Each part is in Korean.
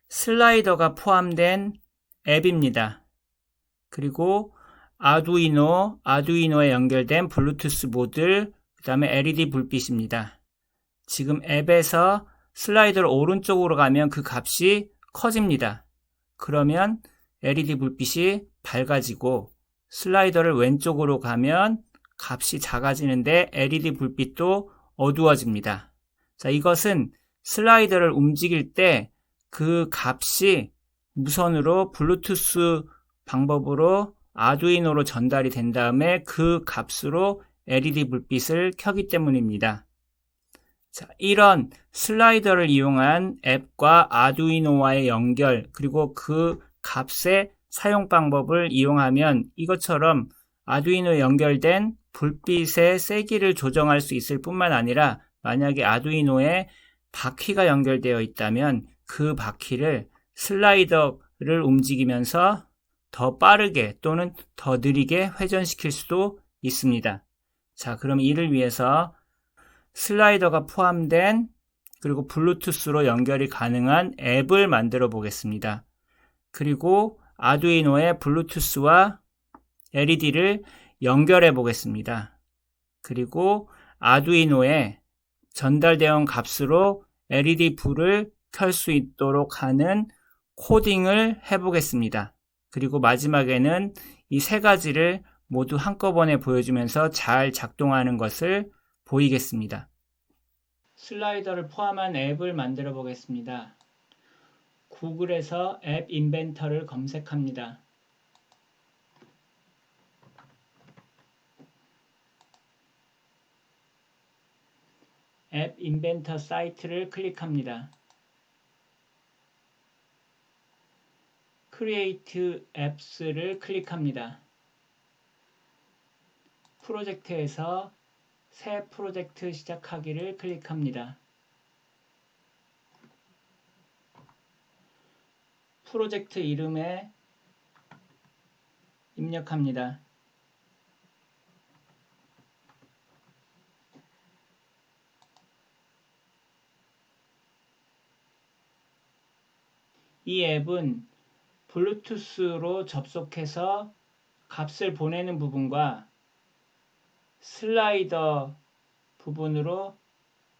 슬라이더가 포함된 앱입니다. 그리고 아두이노에 연결된 블루투스 모듈, 그 다음에 LED 불빛입니다. 지금 앱에서 슬라이더를 오른쪽으로 가면 그 값이 커집니다. 그러면 LED 불빛이 밝아지고 슬라이더를 왼쪽으로 가면 값이 작아지는데 LED 불빛도 어두워집니다. 자, 이것은 슬라이더를 움직일 때 그 값이 무선으로 블루투스 방법으로 아두이노로 전달이 된 다음에 그 값으로 LED 불빛을 켜기 때문입니다. 자, 이런 슬라이더를 이용한 앱과 아두이노와의 연결, 그리고 그 값의 사용 방법을 이용하면 이것처럼 아두이노에 연결된 불빛의 세기를 조정할 수 있을 뿐만 아니라 만약에 아두이노에 바퀴가 연결되어 있다면 그 바퀴를 슬라이더를 움직이면서 더 빠르게 또는 더 느리게 회전시킬 수도 있습니다. 자, 그럼 이를 위해서 슬라이더가 포함된 그리고 블루투스로 연결이 가능한 앱을 만들어 보겠습니다. 그리고 아두이노에 블루투스와 LED를 연결해 보겠습니다. 그리고 아두이노에 전달되어 온 값으로 LED 불을 켤 수 있도록 하는 코딩을 해보겠습니다. 그리고 마지막에는 이 세 가지를 모두 한꺼번에 보여주면서 잘 작동하는 것을 보이겠습니다. 슬라이더를 포함한 앱을 만들어 보겠습니다. 구글에서 앱 인벤터를 검색합니다. 앱 인벤터 사이트를 클릭합니다. Create Apps를 클릭합니다. 프로젝트에서 새 프로젝트 시작하기를 클릭합니다. 프로젝트 이름에 입력합니다. 이 앱은 블루투스로 접속해서 값을 보내는 부분과 슬라이더 부분으로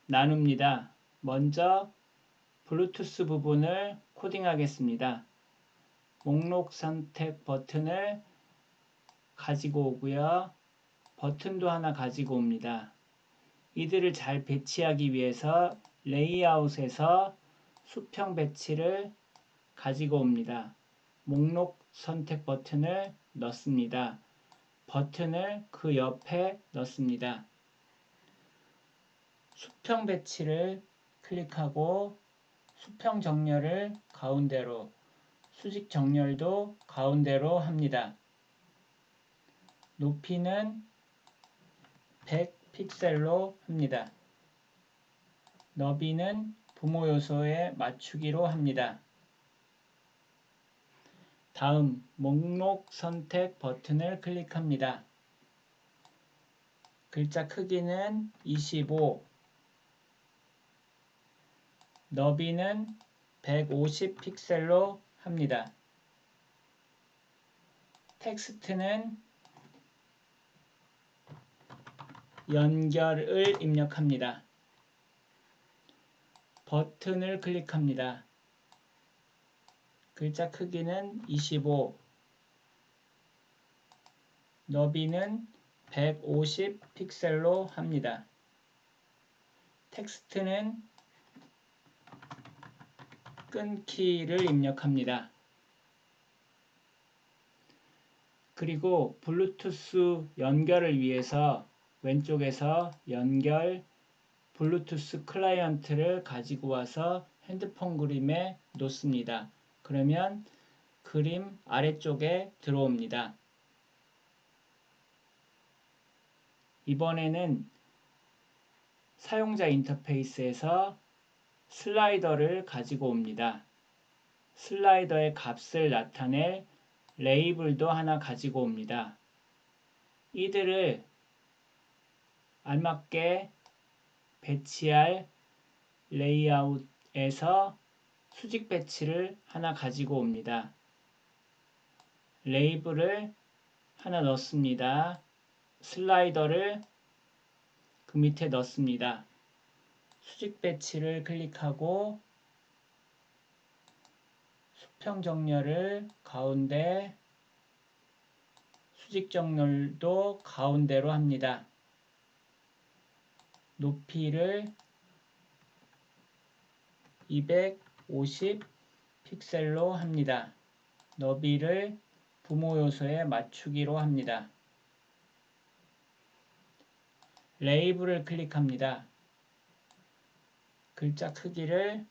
나눕니다. 먼저 블루투스 부분을 코딩하겠습니다. 목록 선택 버튼을 가지고 오고요. 버튼도 하나 가지고 옵니다. 이들을 잘 배치하기 위해서 레이아웃에서 수평 배치를 가지고 옵니다. 목록 선택 버튼을 넣습니다. 버튼을 그 옆에 넣습니다. 수평 배치를 클릭하고 수평 정렬을 가운데로, 수직 정렬도 가운데로 합니다. 높이는 100픽셀로 합니다. 너비는 부모 요소에 맞추기로 합니다. 다음 목록 선택 버튼을 클릭합니다. 글자 크기는 25, 너비는 150픽셀로 합니다. 텍스트는 연결을 입력합니다. 버튼을 클릭합니다. 글자 크기는 25, 너비는 150픽셀로 합니다. 텍스트는 끊기를 입력합니다. 그리고 블루투스 연결을 위해서 왼쪽에서 연결 블루투스 클라이언트를 가지고 와서 핸드폰 그림에 놓습니다. 그러면 그림 아래쪽에 들어옵니다. 이번에는 사용자 인터페이스에서 슬라이더를 가지고 옵니다. 슬라이더의 값을 나타낼 레이블도 하나 가지고 옵니다. 이들을 알맞게 배치할 레이아웃에서 수직 배치를 하나 가지고 옵니다. 레이블을 하나 넣습니다. 슬라이더를 그 밑에 넣습니다. 수직 배치를 클릭하고 수평 정렬을 가운데, 수직 정렬도 가운데로 합니다. 높이를 250 픽셀로 합니다. 너비를 부모 요소에 맞추기로 합니다. 레이블을 클릭합니다. 글자 크기를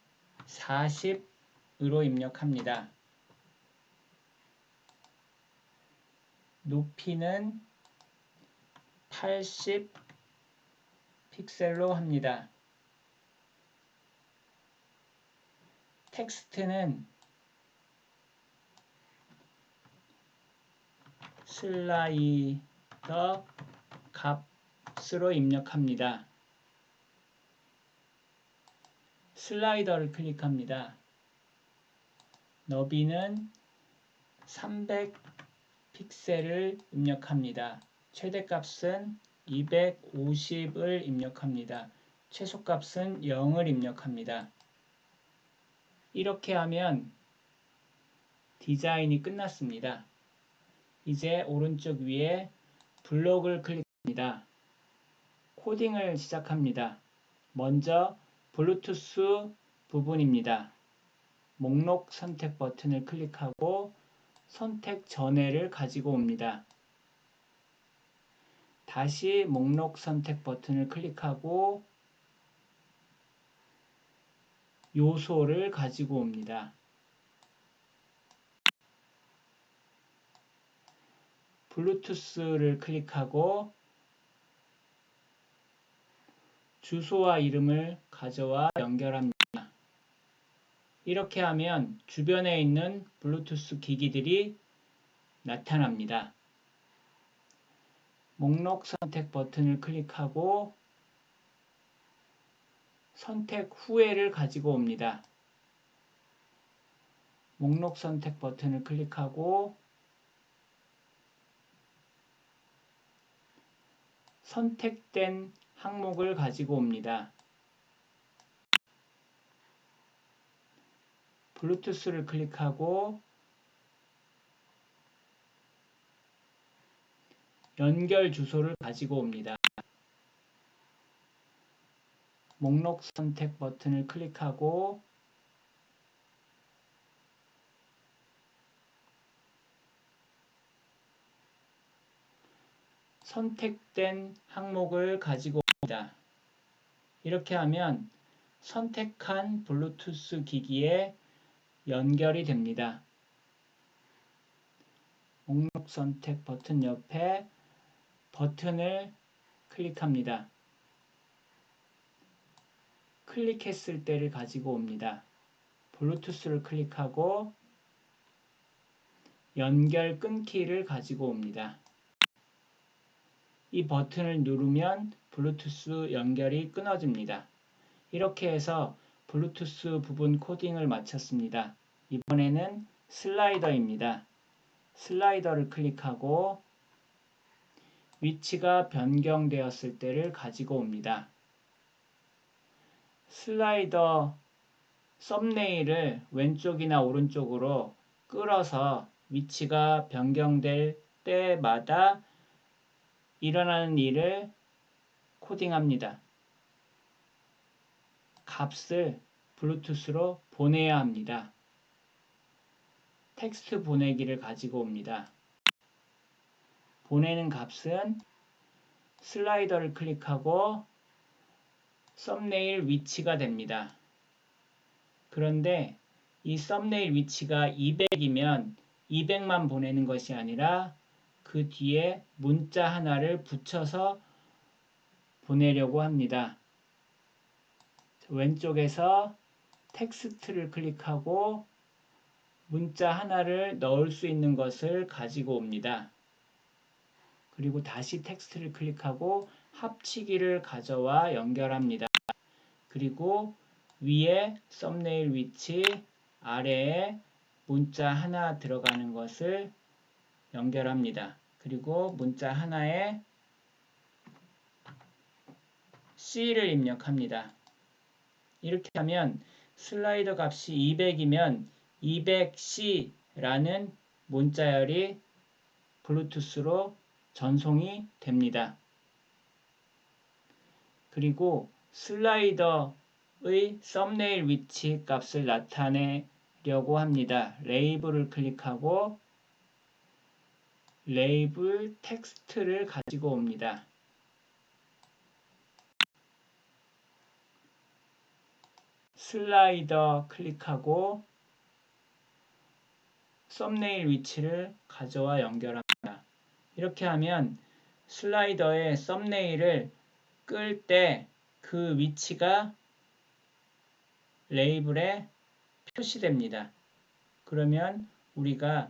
40으로 입력합니다. 높이는 80 픽셀로 합니다. 텍스트는 슬라이더 값으로 입력합니다. 슬라이더를 클릭합니다. 너비는 300 픽셀을 입력합니다. 최대값은 250을 입력합니다. 최소값은 0을 입력합니다. 이렇게 하면 디자인이 끝났습니다. 이제 오른쪽 위에 블록을 클릭합니다. 코딩을 시작합니다. 먼저 블루투스 부분입니다. 목록 선택 버튼을 클릭하고 선택 전회를 가지고 옵니다. 다시 목록 선택 버튼을 클릭하고 요소를 가지고 옵니다. 블루투스를 클릭하고 주소와 이름을 가져와 연결합니다. 이렇게 하면 주변에 있는 블루투스 기기들이 나타납니다. 목록 선택 버튼을 클릭하고 선택 후에를 가지고 옵니다. 목록 선택 버튼을 클릭하고 선택된 항목을 가지고 옵니다. 블루투스를 클릭하고 연결 주소를 가지고 옵니다. 목록 선택 버튼을 클릭하고 선택된 항목을 가지고 옵니다. 이렇게 하면 선택한 블루투스 기기에 연결이 됩니다. 목록 선택 버튼 옆에 버튼을 클릭합니다. 클릭했을 때를 가지고 옵니다. 블루투스를 클릭하고 연결 끊기를 가지고 옵니다. 이 버튼을 누르면 블루투스 연결이 끊어집니다. 이렇게 해서 블루투스 부분 코딩을 마쳤습니다. 이번에는 슬라이더입니다. 슬라이더를 클릭하고 위치가 변경되었을 때를 가지고 옵니다. 슬라이더 썸네일을 왼쪽이나 오른쪽으로 끌어서 위치가 변경될 때마다 일어나는 일을 코딩합니다. 값을 블루투스로 보내야 합니다. 텍스트 보내기를 가지고 옵니다. 보내는 값은 슬라이더를 클릭하고 썸네일 위치가 됩니다. 그런데 이 썸네일 위치가 200이면 200만 보내는 것이 아니라 그 뒤에 문자 하나를 붙여서 보내려고 합니다. 왼쪽에서 텍스트를 클릭하고 문자 하나를 넣을 수 있는 것을 가지고 옵니다. 그리고 다시 텍스트를 클릭하고 합치기를 가져와 연결합니다. 그리고 위에 썸네일 위치 아래에 문자 하나 들어가는 것을 연결합니다. 그리고 문자 하나에 C를 입력합니다. 이렇게 하면 슬라이더 값이 200이면 200C라는 문자열이 블루투스로 전송이 됩니다. 그리고 슬라이더의 썸네일 위치 값을 나타내려고 합니다. 레이블을 클릭하고 레이블 텍스트를 가지고 옵니다. 슬라이더 클릭하고 썸네일 위치를 가져와 연결합니다. 이렇게 하면 슬라이더의 썸네일을 끌 때 그 위치가 레이블에 표시됩니다. 그러면 우리가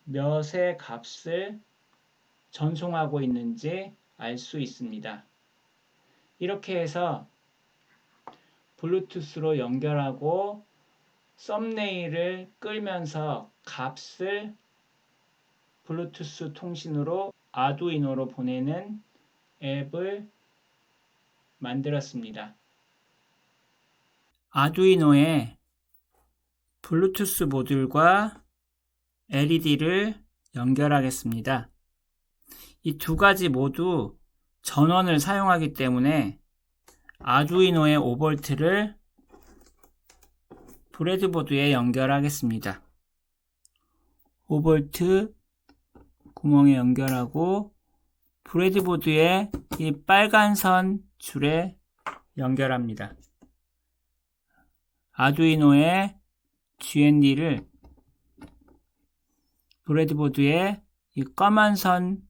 몇의 값을 전송하고 있는지 알 수 있습니다. 이렇게 해서 블루투스로 연결하고 썸네일을 끌면서 값을 블루투스 통신으로 아두이노로 보내는 앱을 만들었습니다. 아두이노에 블루투스 모듈과 LED를 연결하겠습니다. 이 두 가지 모두 전원을 사용하기 때문에 아두이노의 5V를 브레드보드에 연결하겠습니다. 5V 구멍에 연결하고 브레드보드에 이 빨간 선 줄에 연결합니다. 아두이노의 GND를 브레드보드에 이 까만 선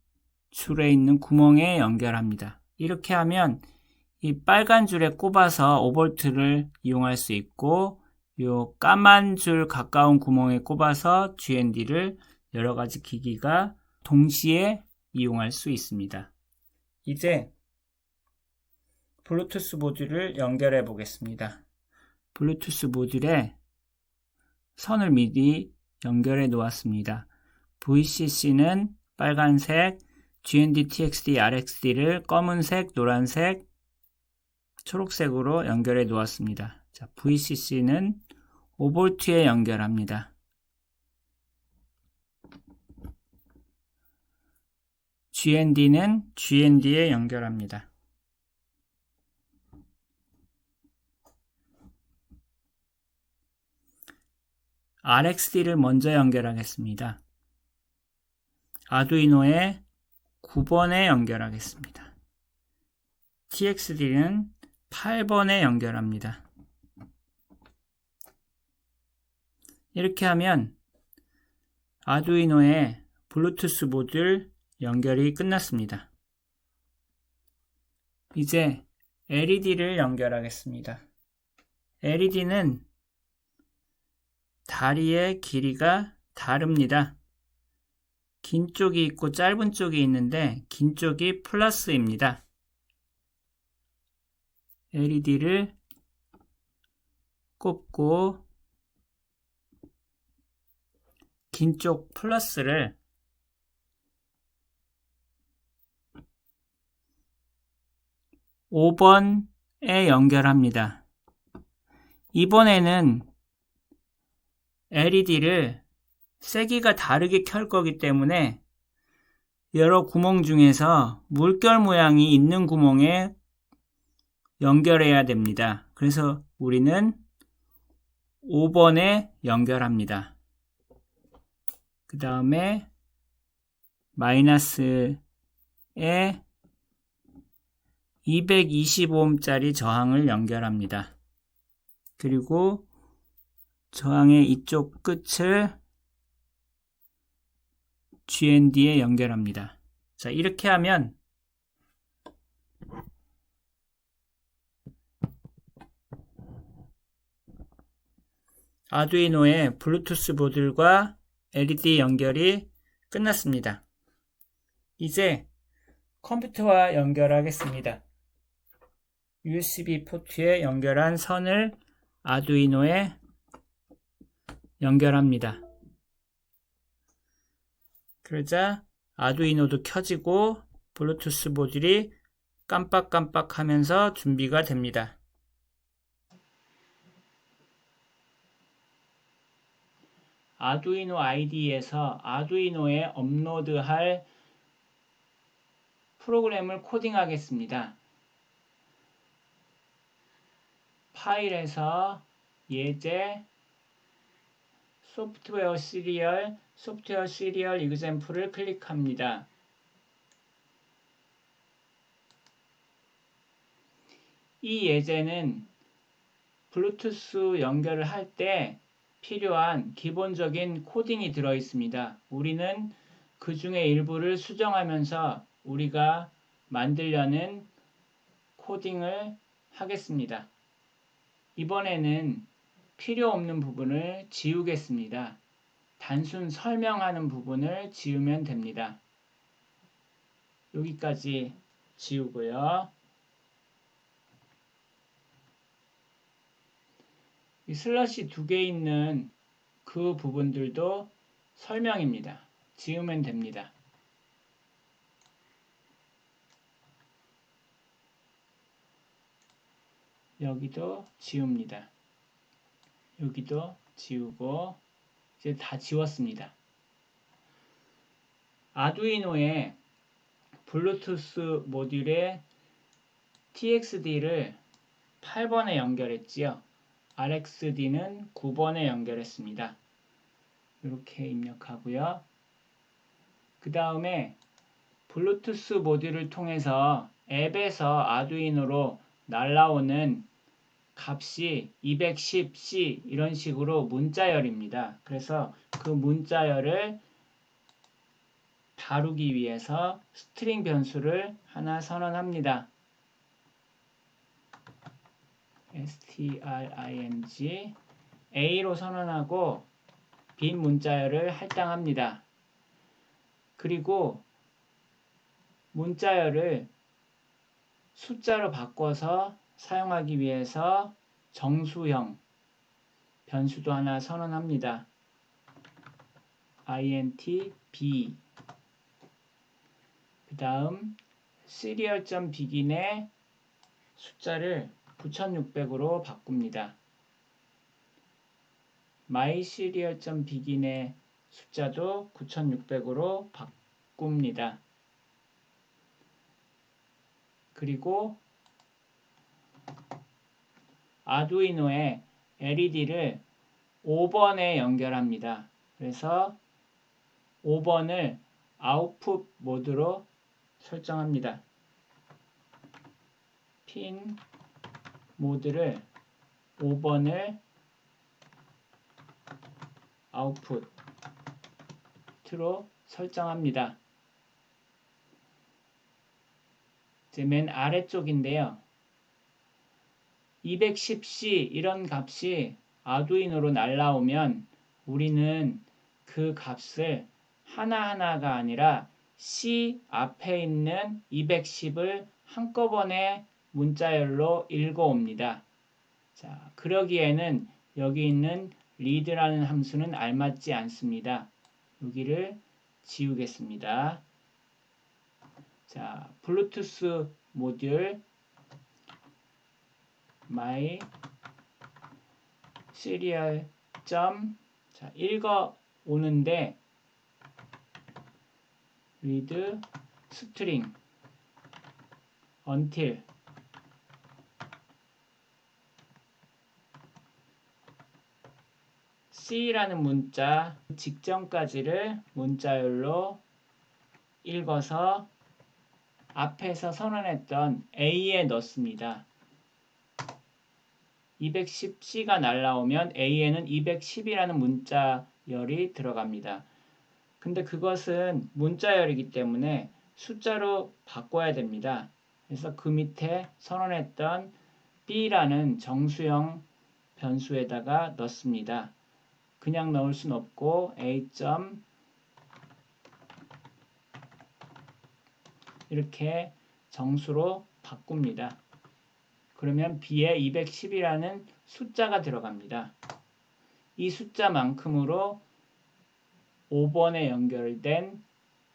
줄에 있는 구멍에 연결합니다. 이렇게 하면 이 빨간 줄에 꼽아서 5V를 이용할 수 있고 이 까만 줄 가까운 구멍에 꼽아서 GND를 여러 가지 기기가 동시에 이용할 수 있습니다. 이제 블루투스 모듈을 연결해 보겠습니다. 블루투스 모듈에 선을 미리 연결해 놓았습니다. VCC는 빨간색, GND, TXD, RXD를 검은색, 노란색, 초록색으로 연결해 놓았습니다. 자, VCC는 5V에 연결합니다. GND는 GND에 연결합니다. RXD를 먼저 연결하겠습니다. 아두이노에 9번에 연결하겠습니다. TXD는 8번에 연결합니다. 이렇게 하면 아두이노에 블루투스 모듈 연결이 끝났습니다. 이제 LED를 연결하겠습니다. LED는 다리의 길이가 다릅니다. 긴 쪽이 있고 짧은 쪽이 있는데 긴 쪽이 플러스입니다. LED를 꼽고 긴 쪽 플러스를 (5번에) 연결합니다. 이번에는 LED를 세기가 다르게 켤 거기 때문에 여러 구멍 중에서 물결 모양이 있는 구멍에 연결해야 됩니다. 그래서 우리는 5번에 연결합니다. 그 다음에 마이너스에 220ohm짜리 저항을 연결합니다. 그리고 저항의 이쪽 끝을 GND에 연결합니다. 자, 이렇게 하면 아두이노의 블루투스 모듈과 LED 연결이 끝났습니다. 이제 컴퓨터와 연결하겠습니다. USB 포트에 연결한 선을 아두이노에 연결합니다. 그러자 아두이노도 켜지고 블루투스 모듈이 깜빡깜빡 하면서 준비가 됩니다. 아두이노 IDE에서 아두이노에 업로드할 프로그램을 코딩하겠습니다. 파일에서 예제 소프트웨어 시리얼 example을 클릭합니다. 이 예제는 블루투스 연결을 할 때 필요한 기본적인 코딩이 들어 있습니다. 우리는 그 중에 일부를 수정하면서 우리가 만들려는 코딩을 하겠습니다. 이번에는 필요 없는 부분을 지우겠습니다. 단순 설명하는 부분을 지우면 됩니다. 여기까지 지우고요. 이 슬러시 2개 있는 그 부분들도 설명입니다. 지우면 됩니다. 여기도 지웁니다. 여기도 지우고 이제 다 지웠습니다. 아두이노의 블루투스 모듈에 TXD를 8번에 연결했지요. RxD는 9번에 연결했습니다. 이렇게 입력하고요. 그 다음에 블루투스 모듈을 통해서 앱에서 아두이노로 날라오는 값이 210C 이런 식으로 문자열입니다. 그래서 그 문자열을 다루기 위해서 스트링 변수를 하나 선언합니다. string A로 선언하고 빈 문자열을 할당합니다. 그리고 문자열을 숫자로 바꿔서 사용하기 위해서 정수형 변수도 하나 선언합니다. int b 그 다음 serial.begin의 숫자를 9600으로 바꿉니다. myserial.begin의 숫자도 9600으로 바꿉니다. 그리고 아두이노에 LED를 5번에 연결합니다. 그래서 5번을 아웃풋 모드로 설정합니다. 핀 모드를 5번을 아웃풋으로 설정합니다. 이제 맨 아래쪽인데요. 210C 이런 값이 아두이노로 날라오면 우리는 그 값을 하나하나가 아니라 C 앞에 있는 210을 한꺼번에 문자열로 읽어옵니다. 자, 그러기에는 여기 있는 read라는 함수는 알맞지 않습니다. 여기를 지우겠습니다. 자, 블루투스 모듈 my serial 자, 읽어 오는데 read string until C라는 문자 직전까지를 문자열로 읽어서 앞에서 선언했던 A에 넣습니다. 210C가 날라오면 A에는 210이라는 문자열이 들어갑니다. 근데 그것은 문자열이기 때문에 숫자로 바꿔야 됩니다. 그래서 그 밑에 선언했던 B라는 정수형 변수에다가 넣습니다. 그냥 넣을 순 없고 A. 이렇게 정수로 바꿉니다. 그러면 B에 210이라는 숫자가 들어갑니다. 이 숫자만큼으로 5번에 연결된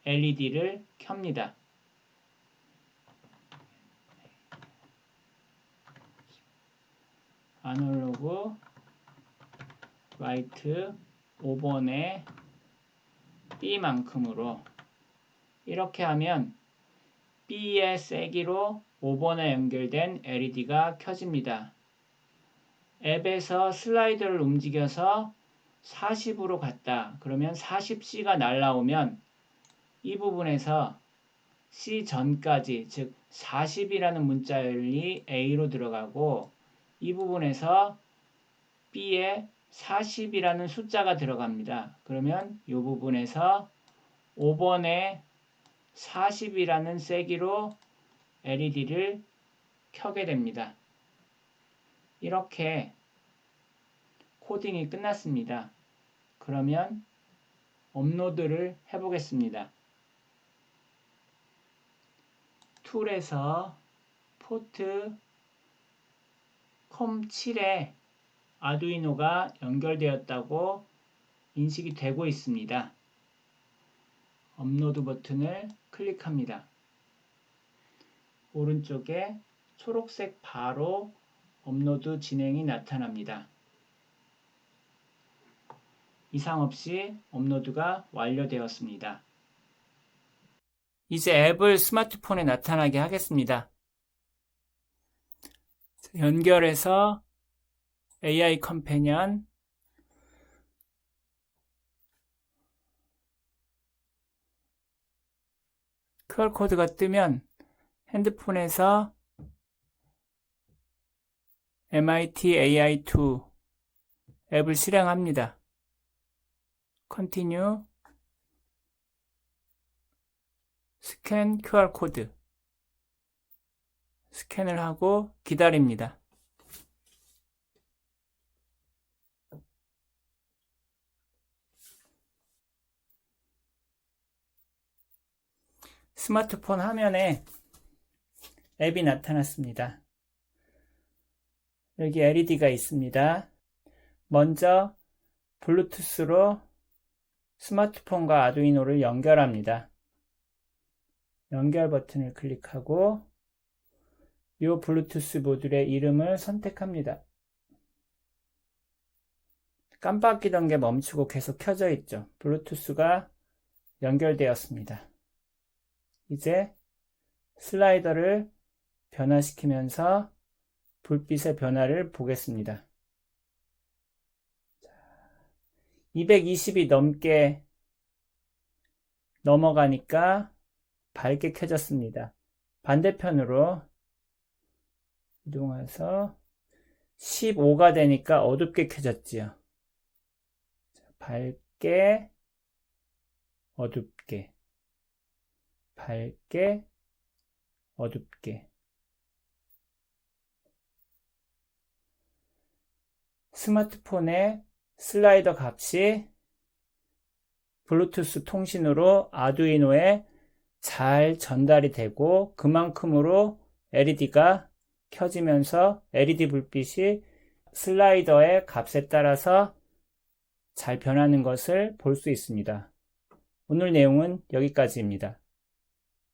LED를 켭니다. 아날로그 라이트 5번의 B만큼으로 이렇게 하면 B의 세기로 5번에 연결된 LED가 켜집니다. 앱에서 슬라이더를 움직여서 40으로 갔다. 그러면 40C가 날라오면 이 부분에서 C 전까지, 즉 40이라는 문자열이 A로 들어가고 이 부분에서 B에 40이라는 숫자가 들어갑니다. 그러면 이 부분에서 5번에 40이라는 세기로 LED를 켜게 됩니다. 이렇게 코딩이 끝났습니다. 그러면 업로드를 해보겠습니다. 툴에서 포트 COM7에 아두이노가 연결되었다고 인식이 되고 있습니다. 업로드 버튼을 클릭합니다. 오른쪽에 초록색 바로 업로드 진행이 나타납니다. 이상 없이 업로드가 완료되었습니다. 이제 앱을 스마트폰에 나타나게 하겠습니다. 연결해서 AI 컴패니언 QR코드가 뜨면 핸드폰에서 MIT AI2 앱을 실행합니다. Continue 스캔 QR코드 스캔을 하고 기다립니다. 스마트폰 화면에 앱이 나타났습니다. 여기 LED가 있습니다. 먼저 블루투스로 스마트폰과 아두이노를 연결합니다. 연결 버튼을 클릭하고 이 블루투스 모듈의 이름을 선택합니다. 깜빡이던 게 멈추고 계속 켜져 있죠. 블루투스가 연결되었습니다. 이제 슬라이더를 변화시키면서 불빛의 변화를 보겠습니다. 220이 넘게 넘어가니까 밝게 켜졌습니다. 반대편으로 이동해서 15가 되니까 어둡게 켜졌지요. 밝게, 어둡게, 밝게, 어둡게. 스마트폰의 슬라이더 값이 블루투스 통신으로 아두이노에 잘 전달이 되고 그만큼으로 LED가 켜지면서 LED 불빛이 슬라이더의 값에 따라서 잘 변하는 것을 볼 수 있습니다. 오늘 내용은 여기까지입니다.